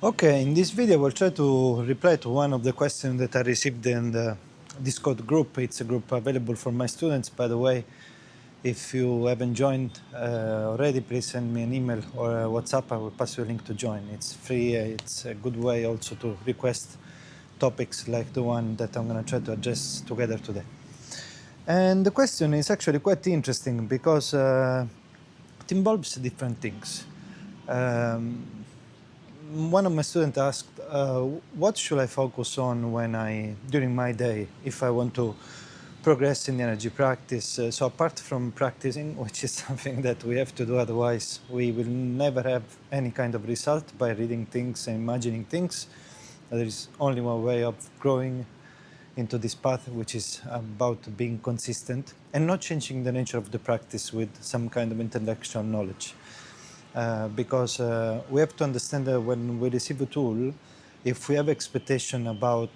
Okay, in this video we'll try to reply to one of the questions that I received in the Discord group. It's a group available for my students, by the way. If you haven't joined already, please send me an email or a WhatsApp. I will pass you a link to join. It's free. It's a good way also to request topics like the one that I'm going to try to address together today. And the question is actually quite interesting because it involves different things. One of my students asked, what should I focus on during my day if I want to progress in the energy practice? So apart from practicing, which is something that we have to do, otherwise we will never have any kind of result by reading things and imagining things. There is only one way of growing into this path, which is about being consistent and not changing the nature of the practice with some kind of intellectual knowledge. Because we have to understand that when we receive a tool, if we have expectation about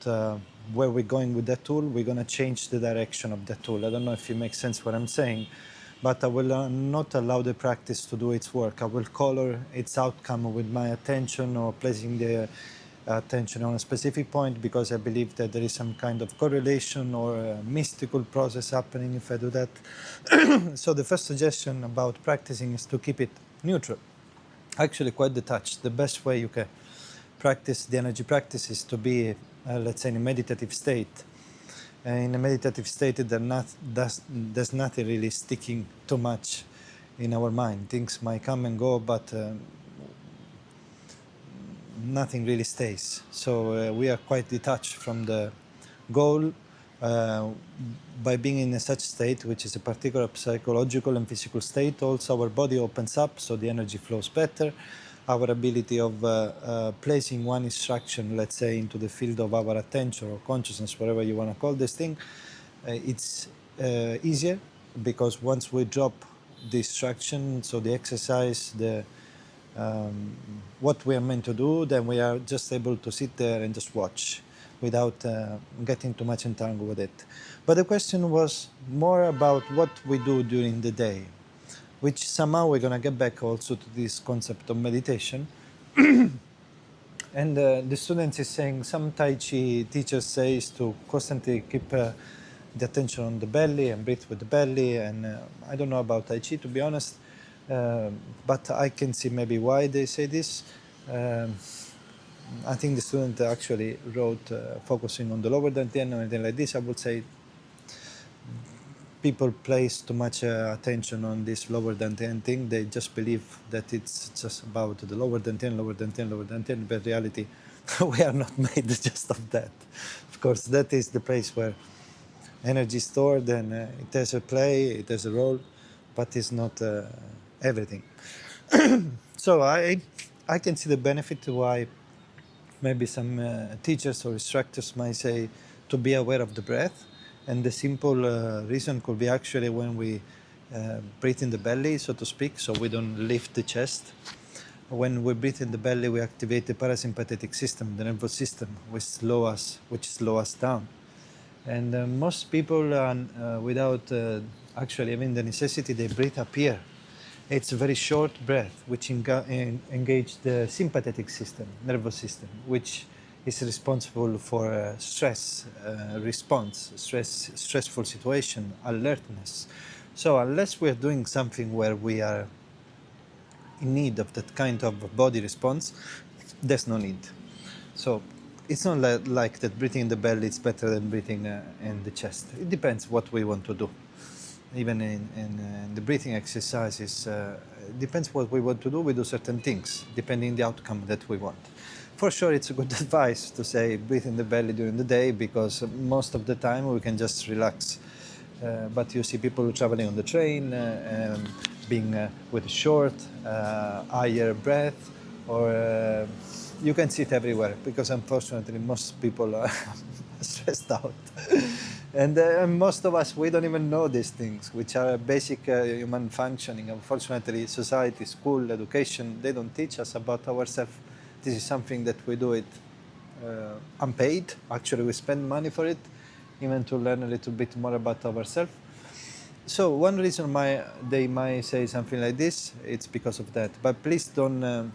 where we're going with that tool, we're going to change the direction of that tool. I don't know if it makes sense what I'm saying, but I will not allow the practice to do its work. I will color its outcome with my attention or placing the attention on a specific point because I believe that there is some kind of correlation or a mystical process happening if I do that. So the first suggestion about practicing is to keep it neutral, actually quite detached. The best way you can practice the energy practice is to be, let's say, in a meditative state. In a meditative state, there's nothing really sticking too much in our mind. Things might come and go, but nothing really stays. So we are quite detached from the goal. By being in such state, which is a particular psychological and physical state, also our body opens up, so the energy flows better. Our ability of placing one instruction, let's say, into the field of our attention or consciousness, whatever you want to call this thing, it's easier because once we drop the instruction, so the exercise, what we are meant to do, then we are just able to sit there and just watch without getting too much entangled with it. But the question was more about what we do during the day, which somehow we're going to get back also to this concept of meditation. And the students is saying, some Tai Chi teachers say is to constantly keep the attention on the belly and breathe with the belly. And I don't know about Tai Chi, to be honest, but I can see maybe why they say this. I think the student actually wrote focusing on the lower dantian or anything like this. I would say people place too much attention on this lower dantian thing. They just believe that it's just about the lower dantian, lower dantian, lower dantian. But in reality, we are not made just of that. Of course, that is the place where energy is stored and it has a play, it has a role, but it's not everything. So I can see the benefit why maybe some teachers or instructors might say to be aware of the breath. And the simple reason could be actually when we breathe in the belly, so to speak, so we don't lift the chest. When we breathe in the belly, we activate the parasympathetic system, the nervous system, which slow us down. And most people, without actually having the necessity, they breathe up here. It's a very short breath, which engages the sympathetic system, nervous system, which is responsible for stress response, stressful situation, alertness. So unless we're doing something where we are in need of that kind of body response, there's no need. So it's not like that breathing in the belly is better than breathing in the chest. It depends what we want to do. Even in the breathing exercises, depends what we want to do. We do certain things depending on the outcome that we want. For sure, it's a good advice to say breathe in the belly during the day because most of the time we can just relax. But you see people traveling on the train, being with a short, higher breath, or you can see it everywhere because unfortunately most people are stressed out. And most of us, we don't even know these things, which are basic human functioning. Unfortunately, society, school, education, they don't teach us about ourselves. This is something that we do it unpaid. Actually, we spend money for it, even to learn a little bit more about ourselves. So one reason they might say something like this, it's because of that. But please don't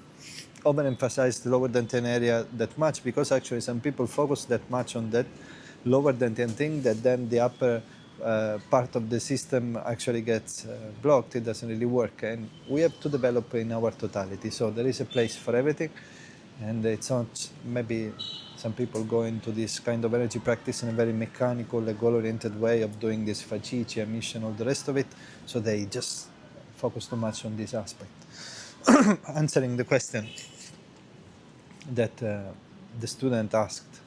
overemphasize the lower dantian area that much, because actually some people focus that much on that lower dantian thing that then the upper part of the system actually gets blocked. It doesn't really work, and we have to develop in our totality. So there is a place for everything, and it's not maybe some people go into this kind of energy practice in a very mechanical, goal-oriented way of doing this Facici, emission, all the rest of it, so they just focus too much on this aspect. Answering the question that the student asked,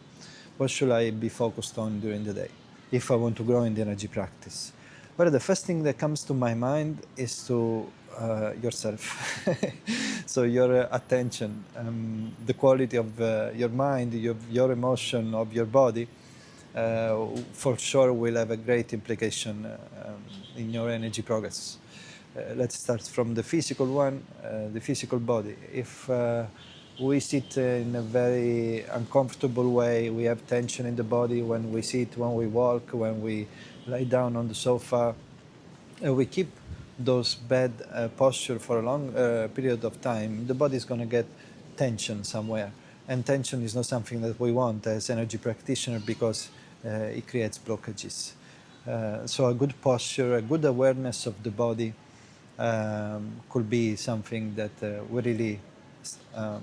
what should I be focused on during the day if I want to grow in the energy practice? Well, the first thing that comes to my mind is to yourself. So your attention, the quality of your mind, your emotion, of your body, for sure will have a great implication in your energy progress. Let's start from the physical one, the physical body. If we sit in a very uncomfortable way, we have tension in the body when we sit, when we walk, when we lie down on the sofa, we keep those bad posture for a long period of time, the body is going to get tension somewhere. And tension is not something that we want as energy practitioner, because it creates blockages. So a good posture, a good awareness of the body could be something that we really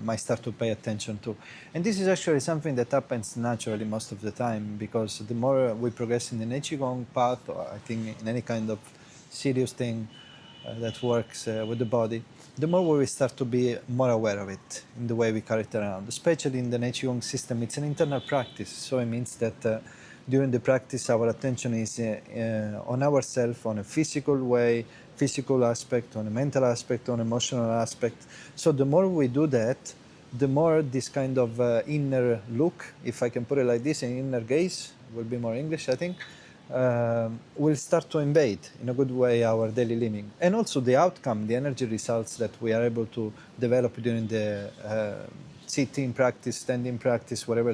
might start to pay attention to. And this is actually something that happens naturally most of the time, because the more we progress in the Nei Gong path, or I think in any kind of serious thing that works with the body, the more we start to be more aware of it in the way we carry it around. Especially in the Nei Gong system, it's an internal practice, so it means that during the practice our attention is on ourselves, on a physical way, physical aspect, on a mental aspect, on emotional aspect. So the more we do that, the more this kind of inner look, if I can put it like this, an inner gaze, will be more English, I think, will start to invade in a good way our daily living. And also the outcome, the energy results that we are able to develop during the sitting practice, standing practice, whatever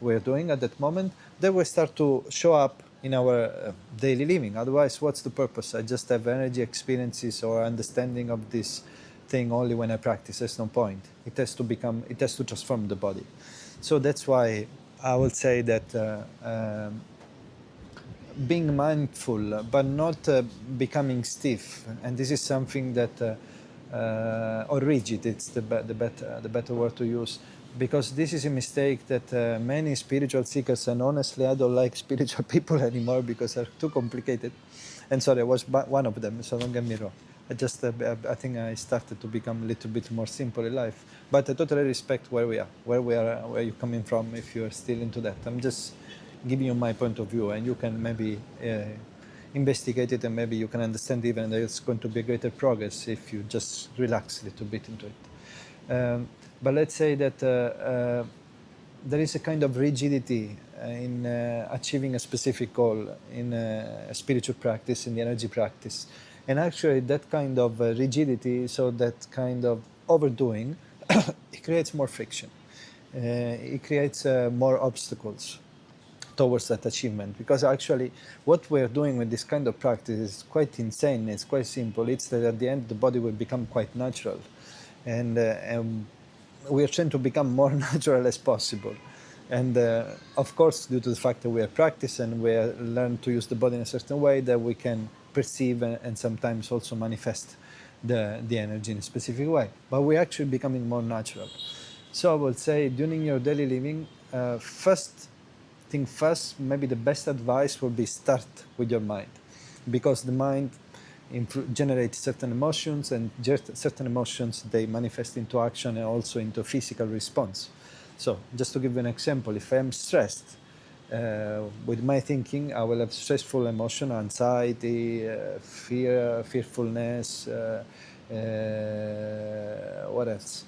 we're doing at that moment, they will start to show up in our daily living. Otherwise, what's the purpose? I just have energy experiences or understanding of this thing only when I practice. There's no point. It has to transform the body. So that's why I would say that being mindful, but not becoming stiff, and this is something that, or rigid, it's the better word to use, because this is a mistake that many spiritual seekers, and honestly I don't like spiritual people anymore because they're too complicated. And sorry, I was one of them, so don't get me wrong. I think I started to become a little bit more simple in life, but I totally respect where you're coming from if you're still into that. I'm just giving you my point of view, and you can maybe investigate it, and maybe you can understand even that it's going to be a greater progress if you just relax a little bit into it. But let's say that there is a kind of rigidity in achieving a specific goal in a spiritual practice, in the energy practice. And actually that kind of rigidity, so that kind of overdoing, it creates more friction. It creates more obstacles towards that achievement, because actually what we're doing with this kind of practice is quite insane. It's quite simple. It's that at the end the body will become quite natural, and we are trying to become more natural as possible. And of course, due to the fact that we are practice and we learn to use the body in a certain way, that we can perceive and sometimes also manifest the energy in a specific way, but we're actually becoming more natural. So I would say during your daily living, first, maybe the best advice will be start with your mind, because the mind generates certain emotions, and certain emotions, they manifest into action and also into physical response. So just to give you an example, if I am stressed, with my thinking, I will have stressful emotion, anxiety, fear, fearfulness, what else?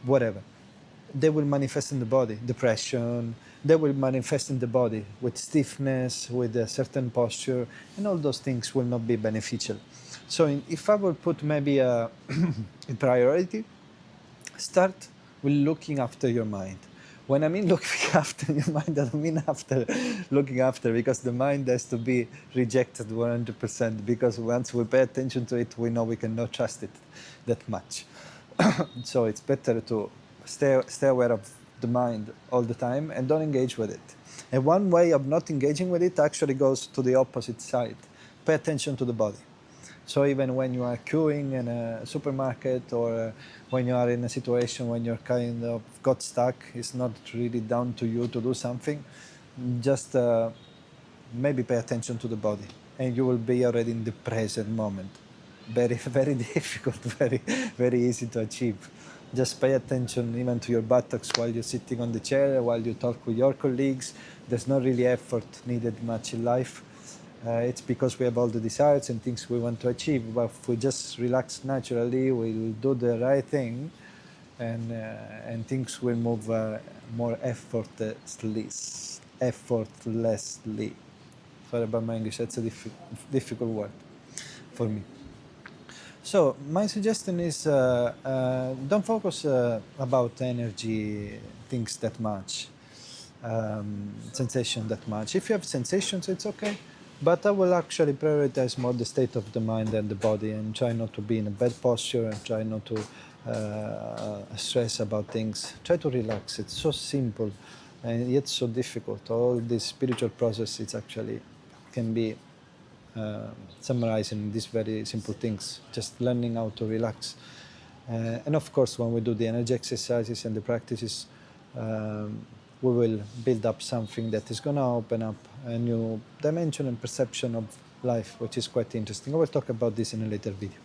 Whatever. They will manifest in the body. Depression, they will manifest in the body with stiffness, with a certain posture, and all those things will not be beneficial. So if I will put maybe a priority, start with looking after your mind. When I mean looking after your mind, I don't mean after looking after, because the mind has to be rejected 100%, because once we pay attention to it, we know we cannot trust it that much. So it's better to stay aware of the mind all the time and don't engage with it. And one way of not engaging with it actually goes to the opposite side. Pay attention to the body. So even when you are queuing in a supermarket, or when you are in a situation when you're kind of got stuck, it's not really down to you to do something. Just maybe pay attention to the body, and you will be already in the present moment. Very, very difficult, very, very easy to achieve. Just pay attention even to your buttocks while you're sitting on the chair, while you talk with your colleagues. There's not really effort needed much in life. It's because we have all the desires and things we want to achieve. But if we just relax naturally, we'll do the right thing, and things will move more effortlessly. Effortlessly. Sorry about my English. That's a difficult word for me. So my suggestion is don't focus about energy things that much, sensation that much. If you have sensations, it's okay. But I will actually prioritize more the state of the mind and the body, and try not to be in a bad posture, and try not to stress about things. Try to relax. It's so simple and yet so difficult. All this spiritual process, it's actually can be summarized in these very simple things, just learning how to relax. And of course, when we do the energy exercises and the practices, we will build up something that is going to open up a new dimension and perception of life, which is quite interesting. I will talk about this in a later video.